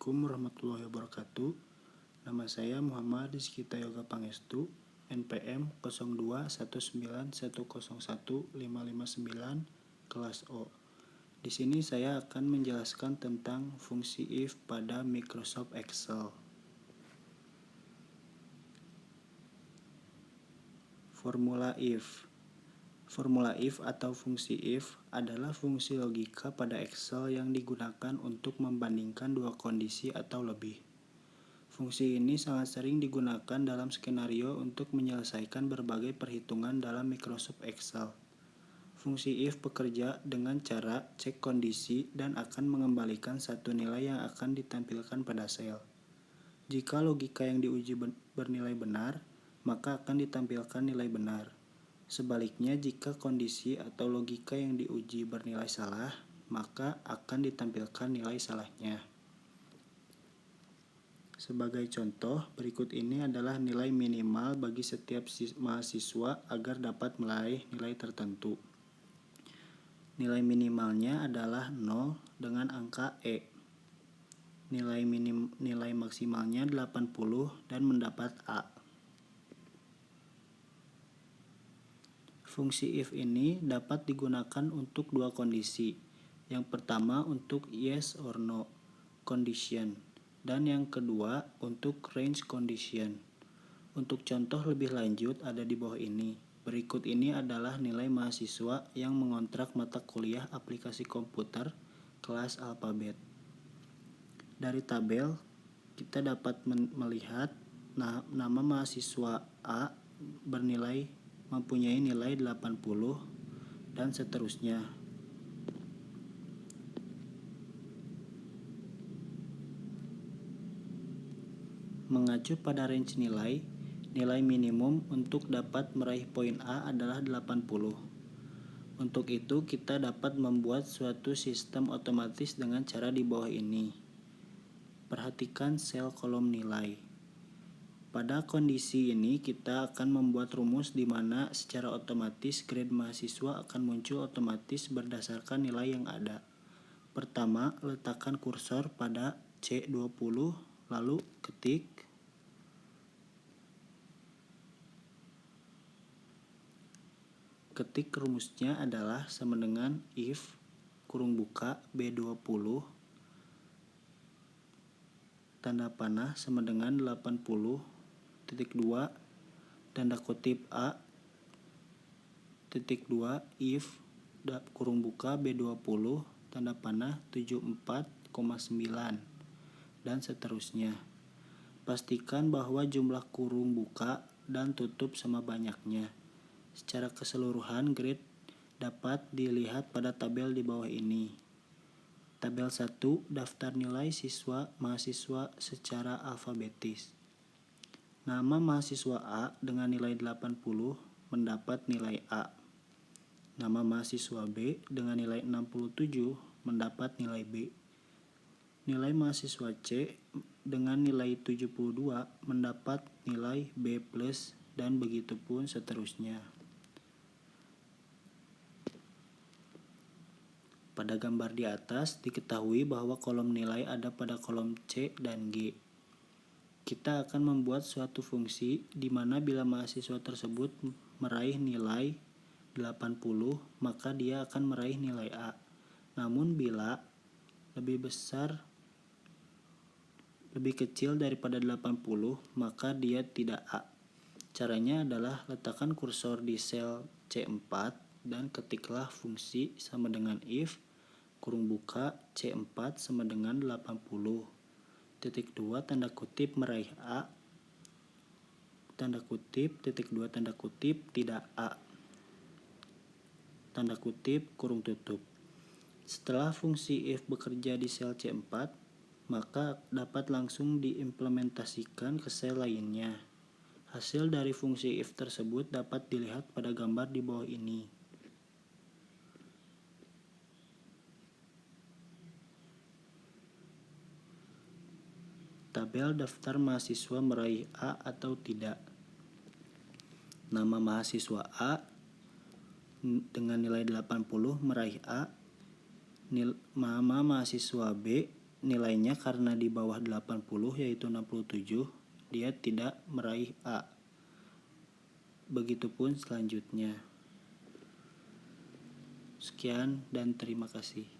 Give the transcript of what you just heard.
Assalamualaikum warahmatullahi wabarakatuh. Nama saya Muhammad Rizky Tayoga Pangestu, NPM 0219101559, kelas O. Di sini saya akan menjelaskan tentang fungsi if pada Microsoft Excel. Formula if. Formula if atau fungsi if adalah fungsi logika pada Excel yang digunakan untuk membandingkan dua kondisi atau lebih. Fungsi ini sangat sering digunakan dalam skenario untuk menyelesaikan berbagai perhitungan dalam Microsoft Excel. Fungsi if bekerja dengan cara cek kondisi dan akan mengembalikan satu nilai yang akan ditampilkan pada sel. Jika logika yang diuji bernilai benar, maka akan ditampilkan nilai benar. Sebaliknya, jika kondisi atau logika yang diuji bernilai salah, maka akan ditampilkan nilai salahnya. Sebagai contoh, berikut ini adalah nilai minimal bagi setiap mahasiswa agar dapat meraih nilai tertentu. Nilai minimalnya adalah 0 dengan angka E. Nilai maksimalnya 80 dan mendapat A. Fungsi if ini dapat digunakan untuk dua kondisi. Yang pertama untuk yes or no condition, dan yang kedua untuk range condition. Untuk contoh lebih lanjut ada di bawah ini. Berikut ini adalah nilai mahasiswa yang mengontrak mata kuliah aplikasi komputer kelas alfabet. Dari tabel kita dapat melihat nama mahasiswa A mempunyai nilai 80 dan seterusnya. Mengacu pada range nilai minimum untuk dapat meraih poin A adalah 80. Untuk itu, kita dapat membuat suatu sistem otomatis dengan cara di bawah ini. Perhatikan sel kolom nilai. Pada kondisi ini, kita akan membuat rumus di mana secara otomatis grade mahasiswa akan muncul otomatis berdasarkan nilai yang ada. Pertama, letakkan kursor pada C20, lalu ketik rumusnya adalah sama dengan if kurung buka B20 tanda panah sama dengan 80 titik 2 tanda kutip A titik 2 if kurung buka B20 tanda panah 74,9 dan seterusnya. Pastikan bahwa jumlah kurung buka dan tutup sama banyaknya. Secara keseluruhan, grade dapat dilihat pada tabel di bawah ini. Tabel 1, daftar nilai mahasiswa secara alfabetis. Nama mahasiswa A dengan nilai 80 mendapat nilai A. Nama mahasiswa B dengan nilai 67 mendapat nilai B. Nilai mahasiswa C dengan nilai 72 mendapat nilai B+, dan begitu pun seterusnya. Pada gambar di atas diketahui bahwa kolom nilai ada pada kolom C dan G. Kita akan membuat suatu fungsi di mana bila mahasiswa tersebut meraih nilai 80, maka dia akan meraih nilai A. Namun bila lebih kecil daripada 80, maka dia tidak A. Caranya adalah letakkan kursor di sel C4 dan ketiklah fungsi sama dengan if kurung buka C4 sama dengan 80 titik 2 tanda kutip meraih A tanda kutip titik 2 tanda kutip tidak A tanda kutip kurung tutup. Setelah fungsi if bekerja di sel C4, maka dapat langsung diimplementasikan ke sel lainnya. Hasil dari fungsi if tersebut dapat dilihat pada gambar di bawah ini. Tabel daftar mahasiswa meraih A atau tidak. Nama mahasiswa A dengan nilai 80 meraih A. Nama mahasiswa B nilainya karena di bawah 80 yaitu 67, dia tidak meraih A. Begitupun selanjutnya. Sekian dan terima kasih.